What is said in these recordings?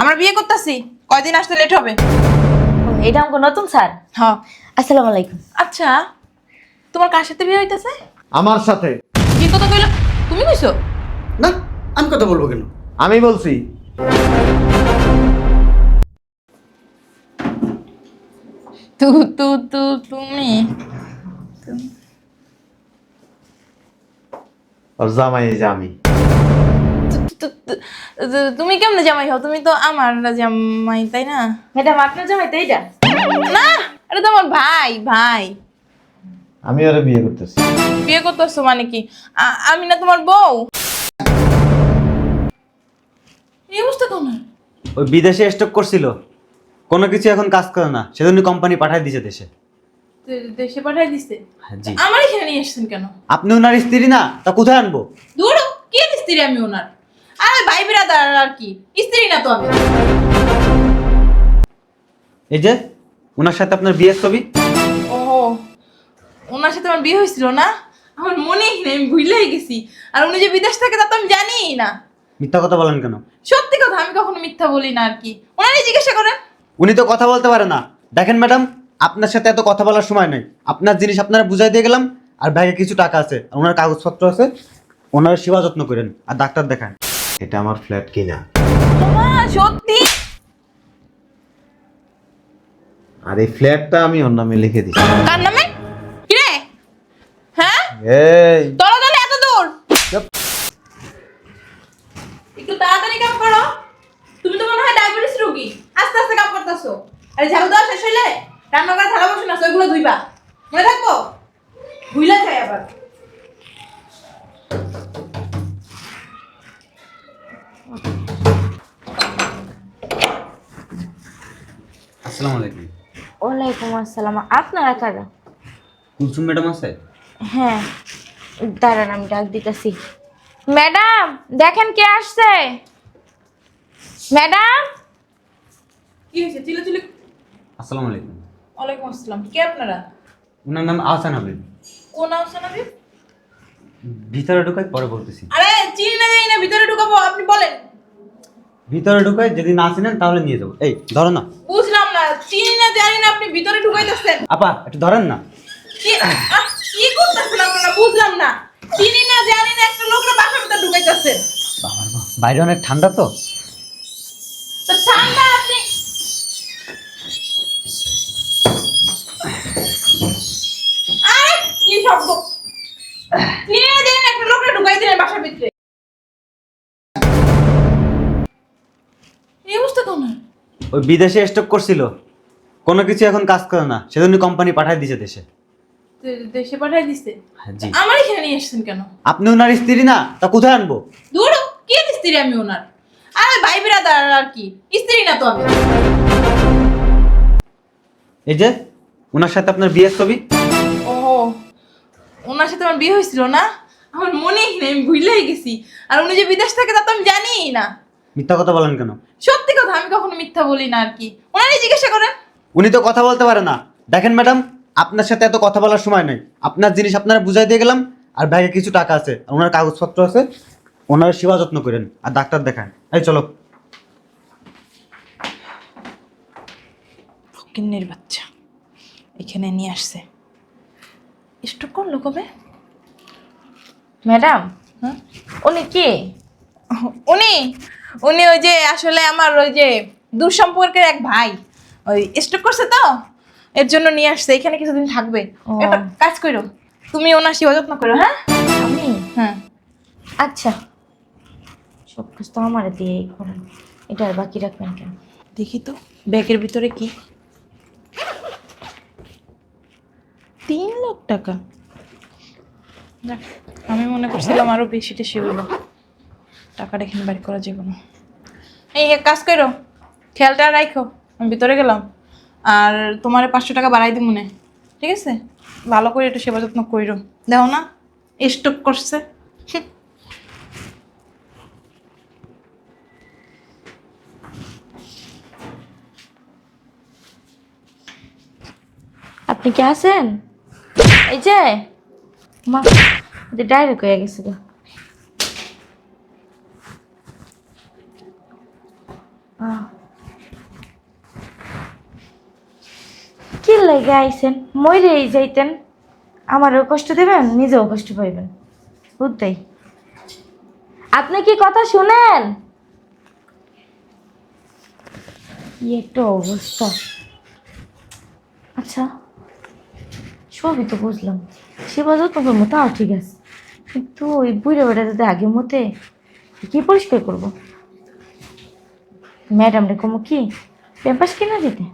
আমরা বিয়ে করতেছি, কয়দিন আসতে লেট হবে? এটা আমার নতুন স্যার। হ্যাঁ। আসসালামু আলাইকুম। আচ্ছা, তোমার কার সাথে বিয়ে হইতেছে? আমার সাথে। কি কথা কইলা? তুমি কইছো? না, আমি কথা বলবো কেন? আমি বলছি। তু তু তু তুমি আর জামাই এই যে আমি। তুমি কেমনে জামাই হও? তুমি তো আমার জামাই, তাই না? ম্যাডাম আপনার জামাই তো এইটা? না, এটা তো আমার ভাই। ভাই আমি ওরে বিয়ে করতেছি। বিয়ে করতেছো মানে কি? আমি না তোমার বউ? এই অবস্থা কেন? ওই বিদেশে স্টক করছিল, কোনো কিছু এখন কাজ করে না, সেজন্য কোম্পানি পাঠাই দিয়েছে দেশে। দেশে পাঠাই দিছে? হ্যাঁ, জি। আমার এখানে নিয়ে আসছেন কেন? আপনি ওনার স্ত্রী না, তা কোথায় আনবো? দূর, কে স্ত্রী আমি ওনার? আর ভাই বিরাদার আর কি, স্ত্রী না তো আমি। এই যে ওনার সাথে আপনার বিয়ের ছবি। ও, ওনার সাথে আমার বিয়ে হয়েছিল না? আমার মনেই নেই, আমি ভুলেই গেছি। আর উনি যে বিদেশ থাকে তা তো আমি জানিই না। মিথ্যা কথা বলেন কেন? সত্যি কথা, আমি কখনো মিথ্যা বলি না আর কি। ওনারই জিজ্ঞাসা করেন। উনি তো কথা বলতে পারে না। দেখেন ম্যাডাম, আপনার সাথে এত কথা বলার সময় নেই। আপনার জিনিস আপনারা বুঝাই দিয়ে গেলাম, আর ব্যাগে কিছু টাকা আছে, আর ওনার কাগজপত্র আছে। ওনার সেবা যত্ন করেন আর ডাক্তার দেখান। এটা আমার ফ্ল্যাট কিনা। মা, সত্যি? আর এই ফ্ল্যাটটা আমি ওর নামে লিখে দিছি। কার নামে? কি রে? হ্যাঁ, এই দলে এত দূর? চুপ। একটু তাড়াতাড়ি কাম করো। তুমি তো মনে হয় ডায়াবেটিস রোগী, আস্তে আস্তে কাম করতেছো। আরে ঝাড়ু দেওয়া শেষ হইলে রান্না করে থালা বসে না, ওইগুলো ধুইবা। মনে থাকবো? ভুইলা যায় আবার। আসসালামু আলাইকুম। ওয়ালাইকুম আসসালাম। আপনারা কারা? কুলসুম ম্যাডাম আছে? হ্যাঁ, দাঁড়ান আমি ডাক দিতেছি। ম্যাডাম দেখেন কে আসছে। ম্যাডাম। কি হয়েছে? চিল্লাচিল্লি। আসসালামু আলাইকুম। ওয়ালাইকুম আসসালাম। কে আপনারা? ওনার নাম আহসান হাবিব। কোন আহসান হাবিব? ভিতরে ঢুকাই পরে বলতেছি। আরে চিনি না, জানি না, ভিতরে ঢুকাবো, আপনি বলেন। ভিতরে ঢুকাই, যদি না চিনেন তাহলে নিয়ে যাবো। এই ধরো না। বুঝলাম না, চিনি না জানি না, আপনি ভিতরে ঢুকাইতেছেন। আপা একটু ধরেন না। কি করতেছেন আপনারা? বুঝলাম না। চিনি না জানি না একটা লোকরা বাসার ভিতরে ঢুকাইতেছেন। বাইরে অনেক ঠান্ডা তো। তো ঠান্ডা আপনি। আরে কি শব্দ? চিনি না জানি না একটা লোকরা ঢুকাই দিলেন বাসার ভিতরে। এই অবস্থা কেন? ওই বিদেশে স্টক করছিল, কোনো কিছু এখন কাজ করে না, সেজন্য কোম্পানি পাঠাই দিয়েছে দেশে। দেশে পাঠাই দিছে? হ্যাঁ, জি। আমার এখানে নিয়ে আসছেন কেন? আপনি ওনার স্ত্রী না, তা কোথায় আনবো? দূর, কে স্ত্রী আমি ওনার? আরে ভাই বিরাদার আর কি, স্ত্রী না তো আমি। এই যে ওনার সাথে আপনার বিয়ের ছবি। ও, ওনার সাথে আমার বিয়ে হয়েছিল না? আমার মনেই নেই, আমি ভুলেই গেছি। আর উনি যে বিদেশ থাকে তা তো আমি জানিই না। মিথ্যা কথা বলেন কেন? সত্যি কথা, আমি কখনো মিথ্যা বলি না আর কি। ওনারই জিজ্ঞাসা করেন। উনি তো কথা বলতে পারে না। দেখেন ম্যাডাম, আপনার সাথে এত কথা বলার সময় নেই। আপনার জিনিস আপনারা বুঝাই দিয়ে গেলাম, আর ব্যাগে কিছু টাকা আছে, আর ওনার কাগজপত্র আছে। ওনার সেবা যত্ন করেন আর ডাক্তার দেখান। এই চলো। ফকিন্নির বাচ্চা এখানে নিয়ে আসছে। স্টক করলো কবে? ম্যাডাম হ্যাঁ, উনি কে? উনি উনি ওই যে আসলে আমার ওই যে দূর সম্পর্কের এক ভাই, ওই স্টক করছে তো, এর জন্য নিয়ে আসছে। এখানে কিছুদিন থাকবে। ও। একটা কাজ করো, তুমি ওনার সেবা যত্ন করো। হ্যাঁ আমি? হ্যাঁ। আচ্ছা, সব কাজ তো আমার দিয়েই করেন, এটা আর বাকি রাখবেন কেন? দেখি তো ব্যাগের ভিতরে কি। 3 লাখ টাকা? যাক, আমি মনে করছিলাম আরো বেশি টেশি হইল। টাকাটা এখানে বাড়ি করা যাবে না। এই এক কাজ করো, খেয়ালটা রাখো, আমি ভিতরে গেলাম। আর তোমার 500 টাকা বাড়াই দিব মনে, ঠিক আছে? ভালো করে একটু সেবা যত্ন করো। দেখো না স্টক করছে। আপনি কি আছেন? এই যে মা, ডাইরেক্ট হয়ে গেছে তো। আহ লেগে আইছেন, মইরেই যাইতেন। আমারও কষ্ট দেবেন, নিজেও কষ্ট পাইবেন। বুঝতেই আপনি কি কথা শুনেন? কি একটা অবস্থা। আচ্ছা, সবই তো বুঝলাম, সেবা যত্ন করবো, তাও ঠিক আছে, কিন্তু ওই বুড়ে বেড়া যদি আগের মতে কি পরিষ্কার করবো? ম্যাডাম রে কমো কি প্যাম্পাস কিনা দিতে?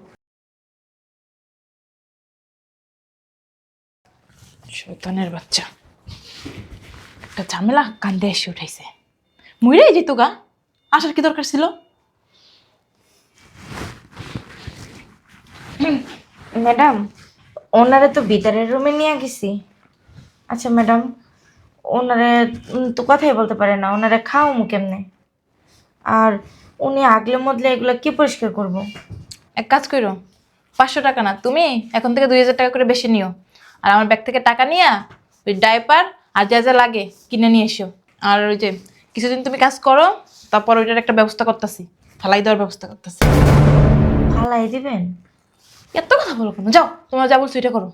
শয়তানের বাচ্চা, একটা ঝামেলা কান্দে এসে উঠাইছে। মইরাই যেত গা, আসার কি দরকার ছিল? ম্যাডাম, ওনারে তো ভিতরের রুমে নিয়ে গেছি। আচ্ছা ম্যাডাম, ওনারে তো কথাই বলতে পারে না, ওনারে খাওয়ামু কেমনে? আর উনি আগলে মদলে এগুলো কি পরিষ্কার করব? এক কাজ করো, 500 টাকা না, তুমি এখন থেকে 2000 টাকা করে বেশি নিও। আর আমার ব্যাগ থেকে টাকা নিয়ে ওই ডাইপার আর যা যা লাগে কিনে নিয়ে এসো। আর ওই যে কিছুদিন তুমি কাজ করো, তারপর ওইটার একটা ব্যবস্থা করতেছি, ফালাই দেওয়ার ব্যবস্থা করতেছি। ফালাই দিবেন? এত কথা বলো কেন? যাও, তোমরা যা বলছো এটা করো।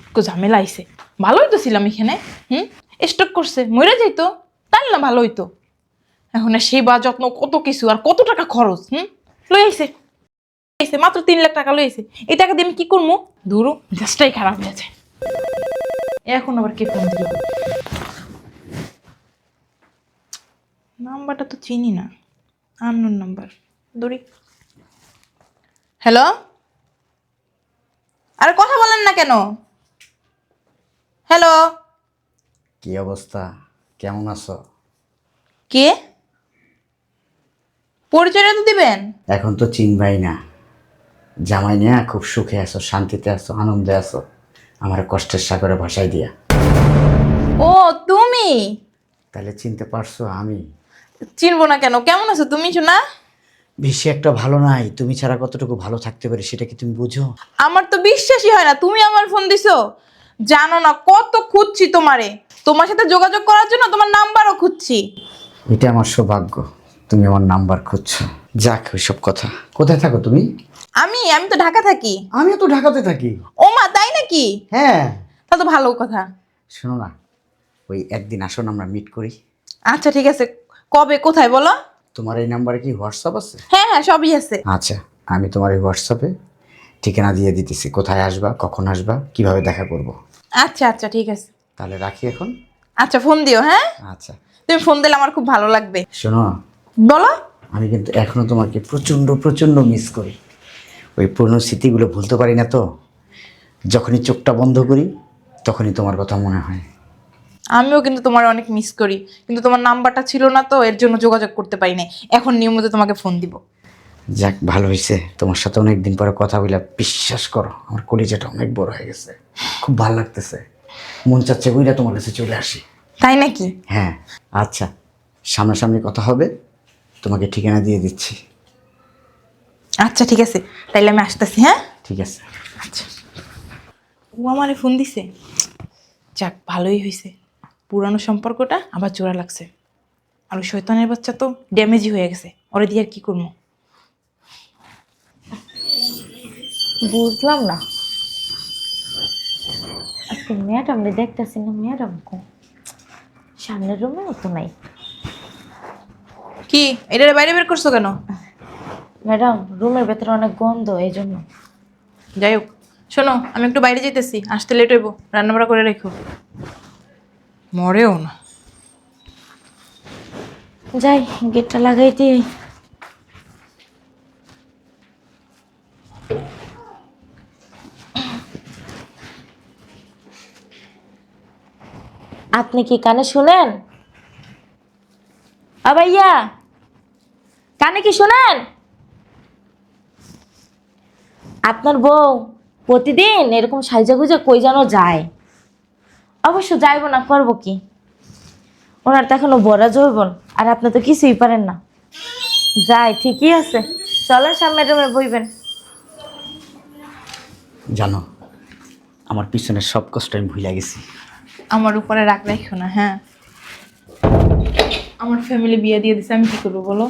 একটু ঝামেলা আইছে, ভালোই তো ছিলাম এখানে। স্টক করছে, মরে যাইতো তাহলে না ভালো হইতো। এখন আর সেবা যত্ন কত কিছু, আর কত টাকা খরচ। লই আইছে মাত্র 3 লাখ টাকা লই আইছে। এই টাকা দিয়ে আমি কি করবো? ধরো জাস্টটাই খারাপ হয়েছে। এখন আবার কে ফোন দিল? নাম্বারটা তো চিনি না, আননোন নাম্বার। দড়ি। হ্যালো, আরে কথা বলেন না কেন? হ্যালো, কি অবস্থা, কেমন আছো? কে? পরিচয়টা তো দিবেন। এখন তো চিনবাই না। জামাই নিয়ে খুব সুখে আছো, শান্তিতে আছো, আনন্দে আছো, আমার কষ্টের সাগরে ভাসাই দিয়া। ও তুমি? তাহলে চিনতে পারছো? আমি চিনবো না কেন? কেমন আছো তুমি শোনা? বেশি একটা ভালো নাই। তুমি ছাড়া কতটুকু ভালো থাকতে পারি সেটা কি তুমি বুঝো? আমার তো বিশ্বাসই হয় না তুমি আমার ফোন দিছো। জানো না কত খুঁজছি তোমারে, তোমার সাথে যোগাযোগ করার জন্য তোমার নাম্বারও খুঁজছি। এটা আমার সৌভাগ্য, তুমি আমার নাম্বার খুঁজছো। যাক ওইসব কথা। কোথায় থাকো তুমি? আমি আমি তো ঢাকা থাকি। আমিও তো ঢাকাতে থাকি। ও মা, তাই নাকি? হ্যাঁ। তা তো ভালো কথা। শোনো না, ওই একদিন আসো না, আমরা মিট করি। আচ্ছা ঠিক আছে, কবে কোথায় বলো? তোমার এই নাম্বারে কি হোয়াটসঅ্যাপ আছে? হ্যাঁ হ্যাঁ, সবই আছে। আচ্ছা, আমি তোমার এই হোয়াটসঅ্যাপে ঠিকানা দিয়ে দিতেছি, কোথায় আসবা, কখন আসবা, কিভাবে দেখা করব। আচ্ছা আচ্ছা ঠিক আছে। তাহলে রাখি এখন। আচ্ছা ফোন দিও। হ্যাঁ, আচ্ছা তুমি ফোন দিলে আমার খুব ভালো লাগবে। শোনো, বলো। আমি কিন্তু এখনো তোমাকে প্রচণ্ড প্রচণ্ড মিস করি। ওই পুরনো স্মৃতিগুলো ভুলতে পারি না তো। যখনই চোখটা বন্ধ করি তখনই তোমার কথা মনে হয়। আমিও কিন্তু তোমার অনেক মিস করি, কিন্তু তোমার নাম্বারটা ছিল না তো, এর জন্য যোগাযোগ করতে পারি নাই। এখন নিয়মিত তোমাকে ফোন দিব। যাক ভালো হয়েছে, তোমার সাথে অনেক দিন পরে কথা বলে, বিশ্বাস করো আমার কলিজাটা অনেক বড় হয়ে গেছে, খুব ভালো লাগতেছে। মন চাচ্ছে বইটা তোমার কাছে চলে আসি। তাই নাকি? হ্যাঁ। আচ্ছা, সামনাসামনি কথা হবে, তোমাকে ঠিকানা দিয়ে দিচ্ছি। আচ্ছা ঠিক আছে, তাইলে আমি আসতেছি। হ্যাঁ ঠিক আছে। আচ্ছা। ও আমারে ফোন দিছে, যাক ভালোই হয়েছে। পুরানো সম্পর্কটা আবার জোড়া লাগছে। আর ওই শয়তানের বাচ্চা তো ড্যামেজই হয়ে গেছে, ওরে দিয়ে আর কি করবো? বুঝলাম না, আজকে ম্যাডাম রে দেখতেছি না, ম্যাডাম কো সামনের রুমেও তো নাই। কি এটা বাইরে বের করছো কেন? ম্যাডাম রুমের ভেতরে অনেক গন্ধ, এই জন্য। যাই হোক, শোনো আমি একটু বাইরে যেতেছি, আসতে লেট হইব, রান্নাবাড়া করে রেখো। মরেও না। যাই, গেটটা লাগাই দিই। আপনি কি কানে শুনেন? ভাইয়া, কানে কি শুনেন? আপনার বউ প্রতিদিন এরকম সাইজা গুজে কই যেন যায়। অবশ্য যাইব না, করবো কি? ওনার তো এখনো বড় যৌবন, আর আপনি তো কিছুই পারেন না। যাই, ঠিকই আছে, চলেন সামনের রুমে বইবেন। জানো, আমার পিছনের সব কষ্ট আমি ভুলে গেছি। আমার উপরে রাগ রাখো না। হ্যাঁ, আমার ফ্যামিলি বিয়ে দিয়ে দিছে, আমি কি করবো বলো?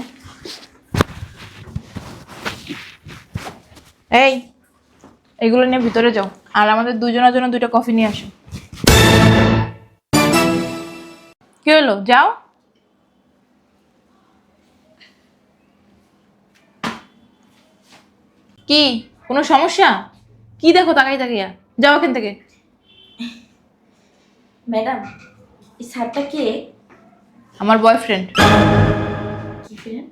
এই এগুলো নিয়ে ভিতরে যাও, আর আমাদের দুজনের জন্য 2টা কফি নিয়ে আসো। কি হলো, যাও। কি কোনো সমস্যা? কি দেখো তাকাই তাকিয়া? যাও এখান থেকে। ম্যাডাম, এই স্যারটা কে? আমার বয়ফ্রেন্ড। কি ফ্রেন্ড?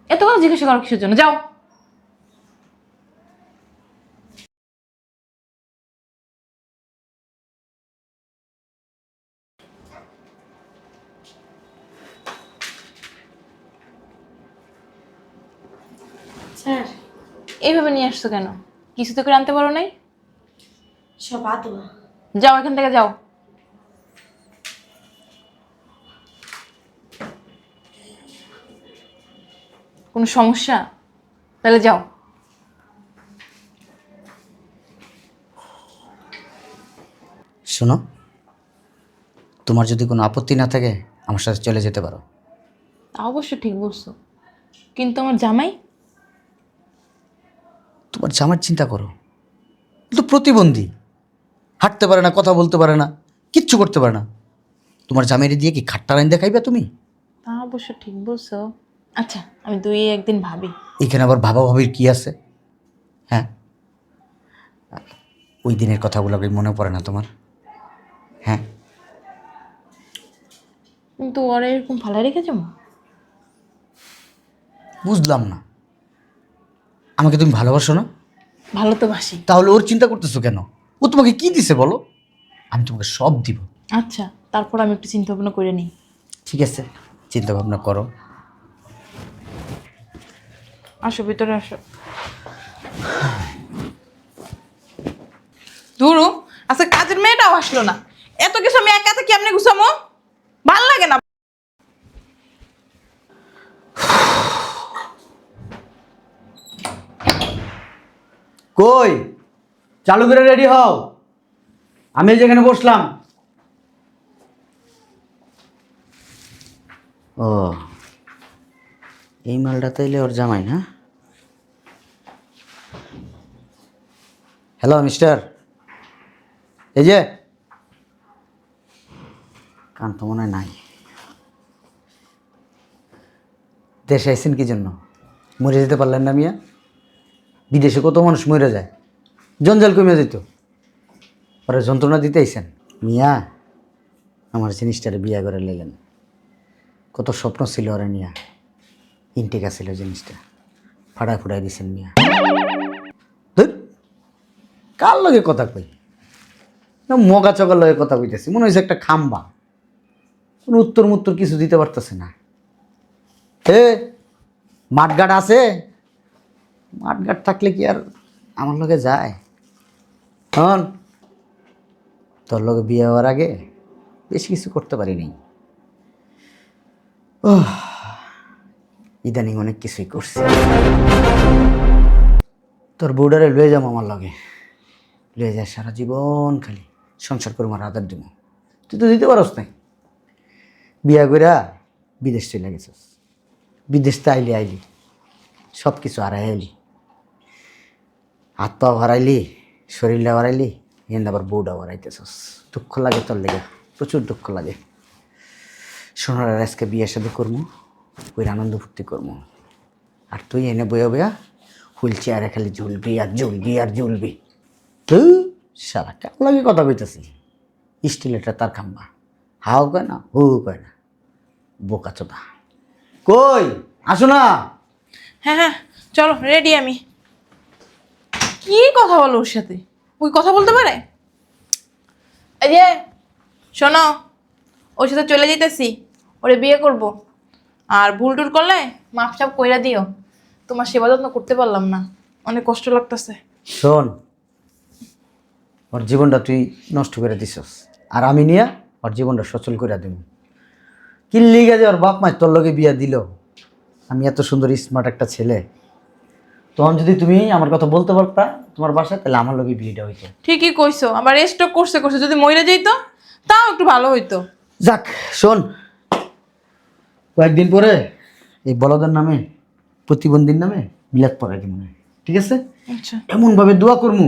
এত কথা জিজ্ঞাসা করো কিসের জন্য? যাও। স্যার, এইভাবে নিয়ে আসছো কেন? কিছু তো করে আনতে পারো নাই? সব আদোয়া। যাও এখান থেকে, যাও। কোনো সমস্যা? তাহলে যাও। শোনো, তোমার যদি কোনো আপত্তি না থাকে আমার সাথে চলে যেতে পারো। তা অবশ্য ঠিক বলছো, কিন্তু আমার জামাই। তোমার জামার চিন্তা করো, ও তো প্রতিবন্ধী, হাঁটতে পারে না, কথা বলতে পারে না, কিচ্ছু করতে পারে না। তোমার জামাইরে দিয়ে কি খাট্টা লাইন দেখাইবে তুমি? তা অবশ্য ঠিক বলছো। আচ্ছা, আমি দুই একদিন ভাবি। এখানে আবার ভাবা ভাবির কি আছে? হ্যাঁ, ওই দিনের কথাগুলো কি মনে পড়ে না তোমার? হ্যাঁ, কিন্তু ওরা এরকম ফালাই রেখে যাবো? বুঝলাম না, আমাকে তুমি ভালোবাসো না? ভালো তো বাসি। তাহলে ওর চিন্তা করতেছো কেন? ও তোমাকে কি দিছে বলো? আমি তোমাকে সব দিব। আচ্ছা, তারপর আমি একটু চিন্তা ভাবনা করে নিই। ঠিক আছে, চিন্তা ভাবনা করো। আসো ভিতরে আসো। ধুরু, আচ্ছা কাজের মেয়েটাও আসলো না। এত কিছু আমি একা একা কেমনে গুছামো? ভাল লাগে না। কই, চালু করে রেডি হও, আমি যেখানে বসলাম। ও, এই মালটা তাইলে ওর জামাই না? হ্যালো মিস্টার, এই যে কান তো মনে হয় নাই। দেশে আইসেন কি জন্য? মরে যেতে পারলেন না মিয়া? বিদেশে কত মানুষ মরে যায়, জঞ্জাল কমে যেত, ওরা যন্ত্রণা দিতে আইসেন? মিয়া, আমার জিনিসটারে বিয়া করে নিলেন, কত স্বপ্ন ছিল ওরা নিয়া, ইনটেকা ছিল জিনিসটা, ফাড়ায় ফুড়াই দিছেন মিয়া। ধুর, কার লগে কথা কই? না মগা চগার লগে কথা কইতেছি, মনে হয়েছে একটা খাম্বা, কোনো উত্তর মুত্তর কিছু দিতে পারতেছে না। হে, মাঠঘাট আছে? মাঠঘাট থাকলে কি আর আমার লগে যায়? হন, তোর লগে বিয়ে হওয়ার আগে বেশি কিছু করতে পারিনি, ইদানিং অনেক কিছুই করছি। তোর বউডারে লয়ে যাবো আমার লগে, লয়ে যায় সারা জীবন খালি সংসার করে আমার আদর দিব। তুই তো দিতে পারস নাই, বিয়া কইরা বিদেশ চলে গেছিস, বিদেশ তো আইলি আইলি সব কিছু হারাই আইলি, হাত পাও হারাইলি, শরীরটা হারাইলি, এনে আবার বউটা হারাইতেছস। দুঃখ লাগে তোর লেগে, প্রচুর দুঃখ লাগে। সোনার আজকে বিয়ের সাথে করবো, ওই আনন্দ ফুর্তি করবো, আর তুই এনে বইয়া বইয়া হুইল চেয়ারে খালি ঝুলবি আর ঝুলবি আর ঝুলবি। তুই সারা কার লাগে কথা কইতেছি? স্টিলেরটা তার খাম্বা, হাও কয় না, হু কয় না, বোকা চোদা। কই, আসো না। হ্যাঁ হ্যাঁ, চলো রেডি আমি। কি কথা বলো ওর সাথে? ওই কথা বলতে পারে? এই যে শোনো, ওর সাথে চলে যেতেছি, ওরে বিয়ে করব। আর ভুল টুল করলে মাপ সাপ কইরা দিও। তোমার সেবা যত্ন করতে পারলাম না, অনেক কষ্ট লাগতেছে। শোন, ওর জীবনটা তুই নষ্ট করে দিছস, আর আমি নিয়ে ওর জীবনটা সচল করে দেব। কিল্লি গেছে ওর বাপ মায় তোর লগে বিয়া দিল, আমি এত সুন্দর স্মার্ট একটা ছেলে, তখন যদি তুমি আমার কথা বলতে পারতা তোমার বাসায়, তাহলে আমার লগে বিয়েটা হইতো। ঠিকই কইছো, আবার স্টক করছে করছে, যদি মইরা যাইতো তাও একটু ভালো হইতো। যাক শোন, কয়েকদিন পরে এই বলদের নামে, প্রতিবন্ধীর নামে মিলাদ পড়াই দিব না, ঠিক আছে? আচ্ছা এমনভাবে দোয়া করমু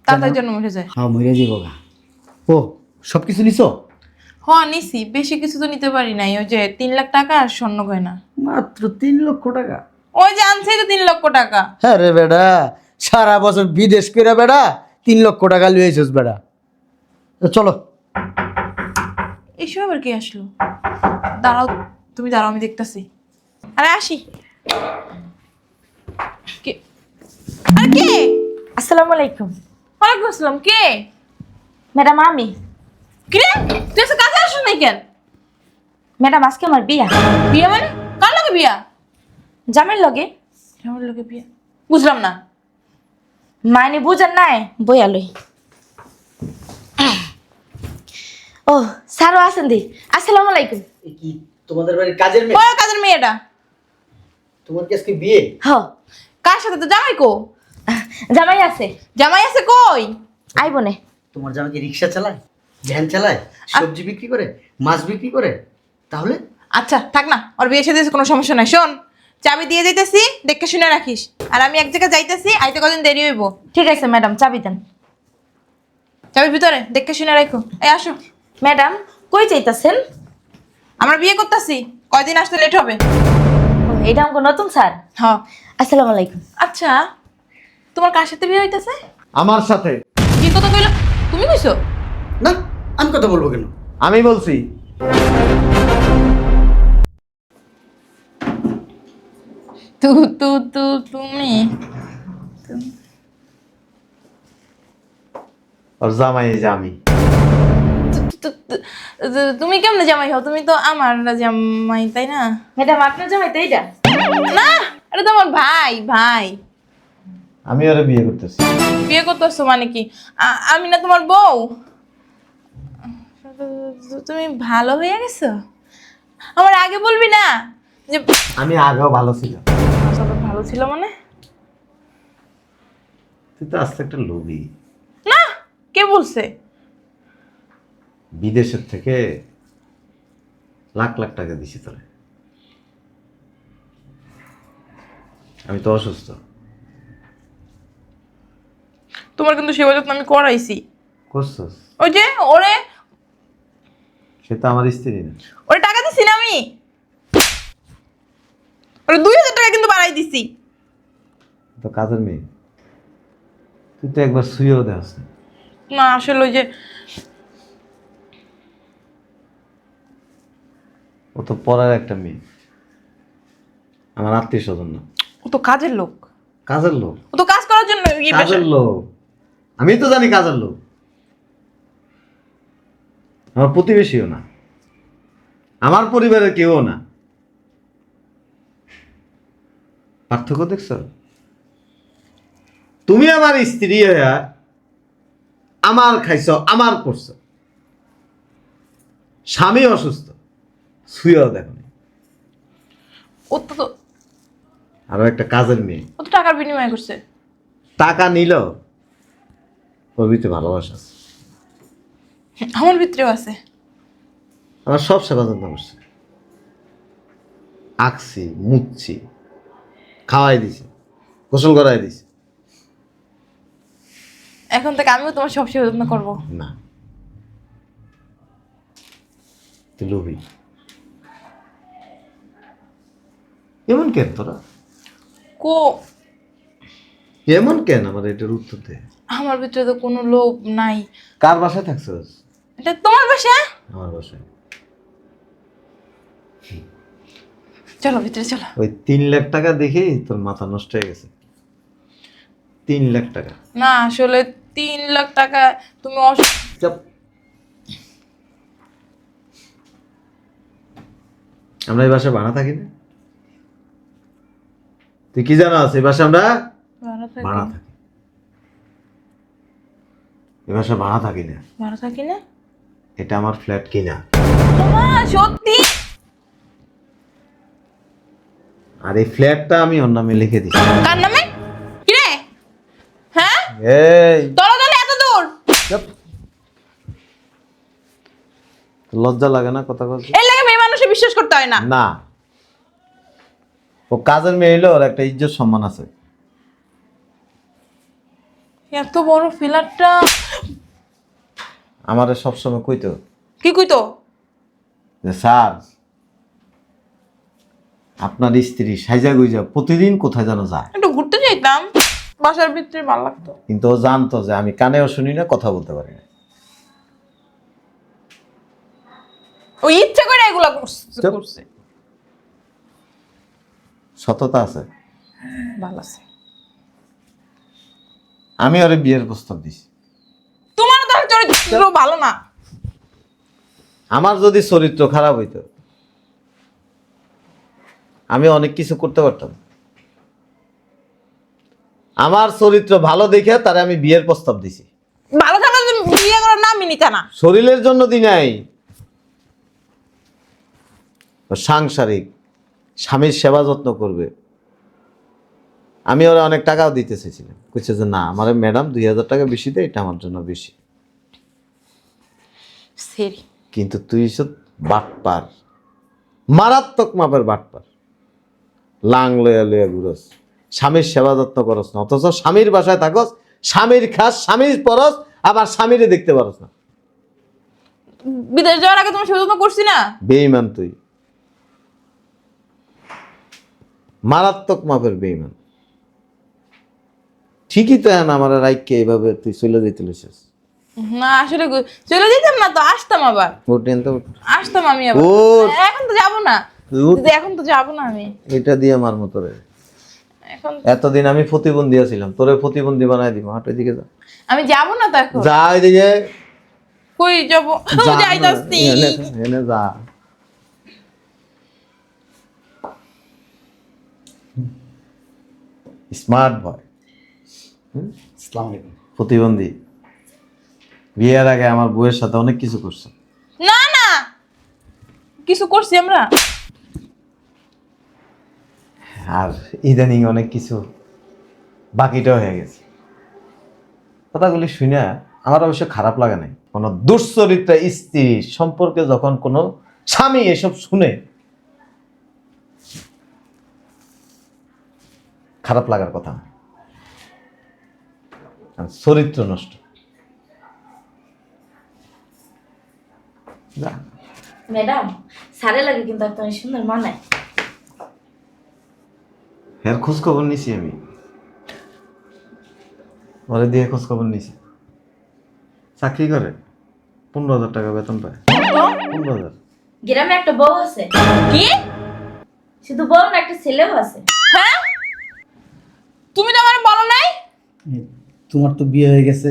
তাড়াতাড়ি যেন মরে যায়। হ্যাঁ মরে যাইব গা। ও সব কিছু নিছো? হ্যাঁ নিছি, বেশি কিছু তো নিতে পারি নাই। ওই যে 3 লাখ টাকা আর স্বর্ণ গয়না। মাত্র 3 লক্ষ টাকা? ওই যে আনছেই তো 3 লক্ষ টাকা। হ্যাঁ রে বেটা, সারা বছর বিদেশ করে বেটা 3 লক্ষ টাকা লুয়ে আইছিস বেটা। তো চলো। এসব আবার কে আসলো? দাঁড়াও, তুমি দাঁড়াও, আমি দেখতাছি। আরে আসি। কে? আরে কে? আসসালামু আলাইকুম। ওয়ালাইকুম আসসালাম। কে? ম্যাডাম আমি। কি রে, তুই আজকে কাজে আসছ নাই কেন? ম্যাডাম আজকে আমার বিয়া। বিয়ে মানে? কার লগে বিয়া? জামাইর লগে। আমার লগে বিয়া? বুঝলাম না। মাইনে বুঝেন নাই, বইয়া লই। ও স্যারও আছেন দি। আসসালামু আলাইকুম। কি তোমাদের বাড়ির কাজের মেয়ে? বড় কাজের মেয়েটা। তোমার কি আজকে বিয়ে? হ কার সাথে? তো জামাই কো? জামাই আছে। জামাই আছে কই? আইবো নে। তোমার জামাই কি রিক্সা চালায়, ভ্যান চালায়, সবজি বিক্রি করে, মাছ বিক্রি করে? তাহলে আচ্ছা থাক না, ওর বিয়ে সাথে কোনো সমস্যা নাই। শোন, চাবি দিয়ে যাইতেছি, দেখে শুনে রাখিস। আর আমি এক জায়গায় যাইতেছি, আইতে কদিন দেরি হইব। ঠিক আছে ম্যাডাম, চাবি দেন। চাবি ভিতরে, দেখে শুনে রাখো। এই আসো। ম্যাডাম কই চাইতাছেন? আমরা বিয়ে করতেছি, কয়দিন আসতে লেট হবে। এটা আমাকে নতুন স্যার। হ্যাঁ। আসসালামু আলাইকুম। আচ্ছা, তোমার কার সাথে বিয়ে হইতেছে? আমার সাথে। কি কথা কইলো? তুমি কইছো? না, আমি কথা বলবো কেন? আমি বলছি। তু তু তু তুমি আর জামাই এই যে আমি। তুমি কেমনে জামাই হও? তুমি তো আমার জামাই, তাই না? ম্যাডাম আপনার জামাই তো এইটা? না, এটা তো আমার ভাই। ভাই আমি ওরা বিয়ে করতেছি। বিয়ে করতেছো মানে কি? আমি না তোমার বউ? তুমি ভালো হয়ে গেছো? আমার আগে বলবি না যে আমি আগেও ভালো ছিল। সবাই ভালো ছিল মানে? তুই তো আজকে একটা লোভী। না, কে বলছে? বিদেশের থেকে লাখ লাখ টাকা দিছি তোরে। আমি তো অসুস্থ। তোমার কিন্তু সেবা যত্ন আমি করাইছি। করছস? ওই যে ওরে সে তো আমার স্ত্রী না। ওরে টাকা দিছি না আমি। ওরে 2000 টাকা কিন্তু বাড়াই দিছি। তো কাজের মেয়ে। তুই তো একবার শুয়েও দেখাস না। না আসলে ওই যে ও তো পড়ার একটা মেয়ে, আমার আত্মীয় স্বজন না। ও তো কাজের লোক। কাজের লোক? ও তো কাজ করার জন্য কাজের লোক আমি তো জানি, কাজের লোক। আমার প্রতিবেশীও না, আমার পরিবারের কেউ না। পার্থক্য দেখছ? তুমি আমার স্ত্রী হইয়া আমার খাইছ, আমার করছ। স্বামী অসুস্থ, শুয়েও দেখো। ও তো আরো একটা কাজের মেয়ে ও তো টাকার বিনিময় করছে। টাকা নিল, ওর ভিতরে ভালোবাসা আছে। আমার ভিতরেও আছে। আমার সব সেবা যত্ন করছে, আঁকছি, মুছছি, খাওয়াই দিছি, গোসল করাই দিছি। এখন থেকে আমিও তোমার সব সেবা যত্ন করবো। না, তুই লোভী। এমন কেন তোরা? কো এমন কেন? আমার এটার উত্তর দে। আমার ভিতরে তো কোনো লোভ নাই। কার বাসায় থাকছিস? এটা তোমার বাসা? আমার বাসায়। চলো ভিতরে চলো। ওই 3 লাখ টাকা দেখেই তোর মাথা নষ্ট হয়ে গেছে। 3 লাখ টাকা। না আসলে 3 লাখ টাকা তুমি চাপ। আমরা এই বাসায় ভাড়া থাকি না? তুই কি জানাস? এই বাসায় আমরা ভাড়া থাকি। এই বাসায় ভাড়া থাকি না। ভাড়া থাকি না? এটা আমার ফ্ল্যাট কিনা। মা সত্যি? আর এই ফ্ল্যাটটা আমি ওর নামে লিখে দিছি। কার নামে? কি রে? হ্যাঁ? এই দলে এত দূর? চাপ। লজ্জা লাগে না কথা বলতে? এর লাগে মেয়ে মানুষে বিশ্বাস করতে হয় না। না, ও কাজের মেয়ে হইলে ওর একটা ইজ্জত সম্মান আছে। এত বড় ফ্ল্যাটটা। আমারে সবসময় কইতো কি কইতো? যে স্যার আপনার স্ত্রী সাইজা গুইজা প্রতিদিন কোথায় যেন যায়, একটু ঘুরতে যাইতাম, বাসার ভিতরে ভালো লাগতো। কিন্তু ও জানতো যে আমি কানেও শুনি না, কথা বলতে পারি না। ও ইচ্ছে করে এগুলা চুপ। করছে। সততা আছে। ভালো আছে। আমি ওরে বিয়ের প্রস্তাব দিছি। তোমার তো চরিত্র ভালো না। আমার যদি চরিত্র খারাপ হইতো আমি অনেক কিছু করতে পারতাম। আমার চরিত্র ভালো দেখে তারে আমি বিয়ের প্রস্তাব দিছি। ভালো থাকলে তুমি বিয়ে করার নামই নিতে না। শরীরের জন্য দি নাই, ও সাংসারিক স্বামীর সেবা যত্ন করবে। আমি ওরা অনেক টাকাও দিতে চেয়েছিলাম, কইছে যে না আমার ম্যাডাম 2000 টাকা বেশি দেয়, এটা আমার জন্য বেশি। সেরি। কিন্তু তুই সব বাটপার, মারাত্মক মাপের বাটপার। লাং লয়া লয়া ঘুরস, স্বামীর সেবা যত্ন করস না, অথচ স্বামীর বাসায় থাকস, স্বামীর খাস, স্বামীর পরস, আবার স্বামীরে দেখতে পারস না। বিদেশ যাওয়ার আগে তোমার সেবা করছি না? বেঈমান তুই, মারাত্মক মাপের বেঈমান। ঠিকই তো এখন আমার রাইককে এইভাবে তুই চলে যেতে লইছিস। না আসলে চলে যেতাম না তো, আসতাম আবার। ওঠেন তো, আসতাম আমি আবার। ওঠ। এখন তো যাবো না। উঠ। দিদি, এখন তো যাবো না আমি। এটা দিয়ে মার মতো রে। এখন এতদিন আমি প্রতিবন্ধী ছিলাম, তোরে প্রতিবন্ধী বানাই দিব। হাট ওইদিকে যা, আমি যাবো না তো এখন। যা ওইদিকে কই যাবো? যা, যাইতাছি। এনে যা। স্মার্ট বয়, আসসালামু আলাইকুম। প্রতিবন্ধী, বিয়ের আগে আমার বউয়ের সাথে অনেক কিছু করছে। না না, কিছু করছি আমরা। আর ইদানিং অনেক কিছু বাকিটাও হয়ে গেছে। কথাগুলি শুনে আমার অবশ্য খারাপ লাগে নাই। কোনো দুশ্চরিত্রা স্ত্রী সম্পর্কে যখন কোনো স্বামী এসব শুনে খারাপ লাগার কথা না। আর চরিত্র নষ্ট। যা। ম্যাডাম, সারে লাগে কিন্তু আপনার সুন্দর মানায়। এর খোঁজ খবর নিছি আমি, ওরে দিয়ে খোঁজ খবর নিছি। চাকরি করে, 15,000 টাকা বেতন পায়। 15,000। গ্রামে একটা বউ আছে। কি? শুধু বউ না, একটা ছেলেও আছে। হ্যাঁ, তুমি তো আমার বলো নাই। তোমার তো বিয়ে হয়ে গেছে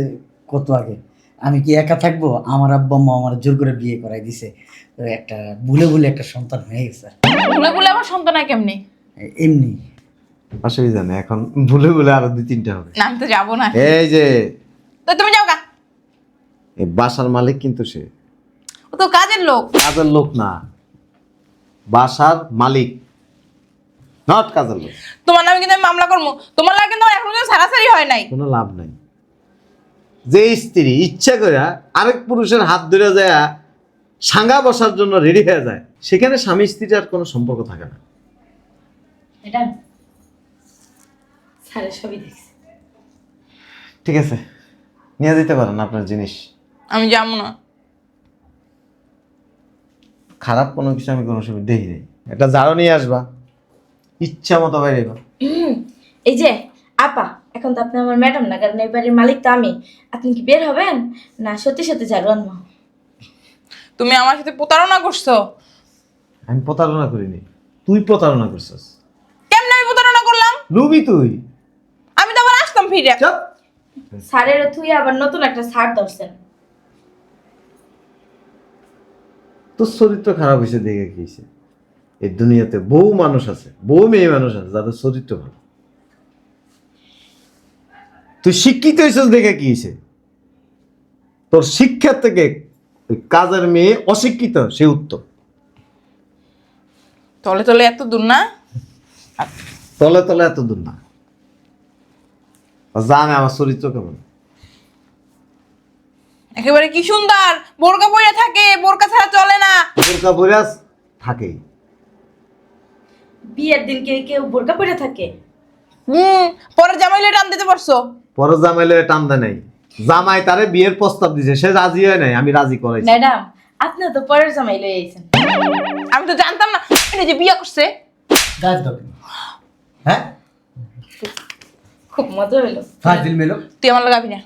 কত আগে। আমি কি একা থাকবো? আমার আব্বা মা আমার জোর করে বিয়ে করাই দিছে। তো একটা ভুলে ভুলে একটা সন্তান হয়ে গেছে। ভুলে ভুলে আমার সন্তান হয় কেমনি? এমনি। অসুবিধা নেই, এখন ভুলে ভুলে আরো 2-3টা হবে। না আমি তো যাবো না। এই যে তো তুমি যাও গা। এই বাসার মালিক কিন্তু সে ও তো কাজের লোক। কাজের লোক না, বাসার মালিক, নট কাজের লোক। তোমার নামে কিন্তু আমি মামলা করবো। তোমার লাগে কিন্তু আমার এখনো পর্যন্ত সারাসারি হয় নাই। কোনো লাভ নাই। যে স্ত্রী ইচ্ছা করে আরেক পুরুষের হাত ধরে যায় সাঙ্গা বসার জন্য রেডি হয়ে যায়, সেখানে স্বামী স্ত্রীর আর কোনো সম্পর্ক থাকে না। ম্যাডাম, সারে সবই দেখছি। ঠিক আছে, নিয়ে যেতে পারেন আপনার জিনিস। আমি যাবো না। খারাপ কোনো কিছু আমি কোনো সময় দেখি নাই। একটা ঝাড়ু নিয়ে আসবা, ইচ্ছা মতো বাইরেবা। এই যে আপা, এখন তো আপনি আমার ম্যাডাম না, কারণ এই বাড়ির মালিক তো আমি। আপনি কি বের হবেন না সত্যি সত্যি ঝাড়ু আনবো? তুমি আমার সাথে প্রতারণা করছো। আমি প্রতারণা করিনি, তুই প্রতারণা করছিস। কেমনে আমি প্রতারণা করলাম? লুবি তুই। আমি তো আবার আসতাম ফিরে। চুপ। সারের থুই আবার নতুন একটা সার ধরছেন। তোর চরিত্র খারাপ হয়েছে দেখে কি হয়েছে? এই দুনিয়াতে বহু মানুষ আছে, বহু মেয়ে মানুষ আছে যাদের চরিত্র ভালো। তুই শিক্ষিত হয়েছিস দেখে কি হয়েছে? তোর শিক্ষার থেকে ওই কাজের মেয়ে অশিক্ষিত, সে উত্তম। তলে তলে এত দূর না। তলে তলে এত দূর না। জানে আমার চরিত্র কেমন। একেবারে কি সুন্দর বোরকা পরে থাকে, বোরকা ছাড়া চলে না। বোরকা পরে থাকেই। বিয়ের দিন কেউ কেউ বোরকা পরে থাকে? পরে জামাইলে টান দিতে পারছো। পরে জামাইলে টান দেয় নাই, জামাই তারে বিয়ের প্রস্তাব দিছে, সে রাজি হয় নাই, আমি রাজি করাইছি। ম্যাডাম আপনি তো পরের জামাই লই আইছেন। আমি তো জানতাম না এটা যে বিয়ে করছে। গাছ দাও কেন? হ্যাঁ খুব মজা হইলো। ফাজিল মেলো, তুই আমার লাগাবি না।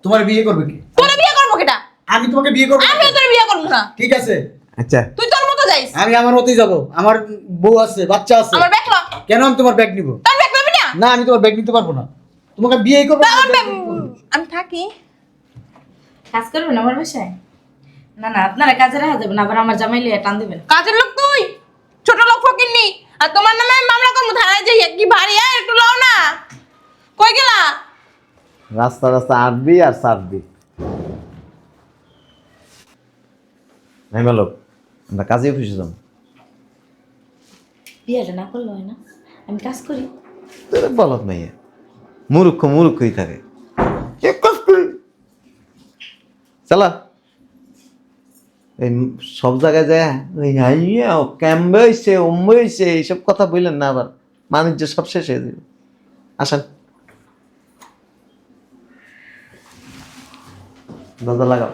তোমার বিয়ে করবে কি? তোরে বিয়ে করবো কেটা? আমি তোমাকে বিয়ে করবো। আমিও তোরে বিয়ে করবো না। ঠিক আছে, আচ্ছা তুই তোর মতো যাইস। আমি আমার মতোই যাবো। আমার বউ আছে, বাচ্চা আছে। আমার ব্যাগ ল। কেন আমি তোমার ব্যাগ নিব? তোর ব্যাগ লবি না? না, আমি তোমার ব্যাগ নিতে পারবো না। তোমাকে বিয়ে করবো। তা আমার ব্যাগ আমি থাকি। কাজ করবেন আমার বাসায়? না না, আপনারা কাজে রাখা যাবে না, আবার আমার জামাই লইয়া টান দিবেন। কাজের লোক তুই, ছোট লোক ফকিরনি। আর তোমার নামে আমি মামলা করবো থানায় যাই। কি ভারী একটু লও না। কই গেলা? রাস্তা রাস্তা আটবি আর সারবি। নাই মালক, আমরা কাজে অফিসে যাবো। বিয়েটা না করলে হয় না? আমি কাজ করি। তোর বলত নাই, মুরুক্ষই থাকে। চালা এই সব জায়গায় যায় ওই হাইয়া ক্যাম্বে হয়েছে অম্বে হয়েছে এইসব কথা বললেন না, আবার বাণিজ্য সব শেষ হয়ে যাবে। আসেন, দরজা লাগাও।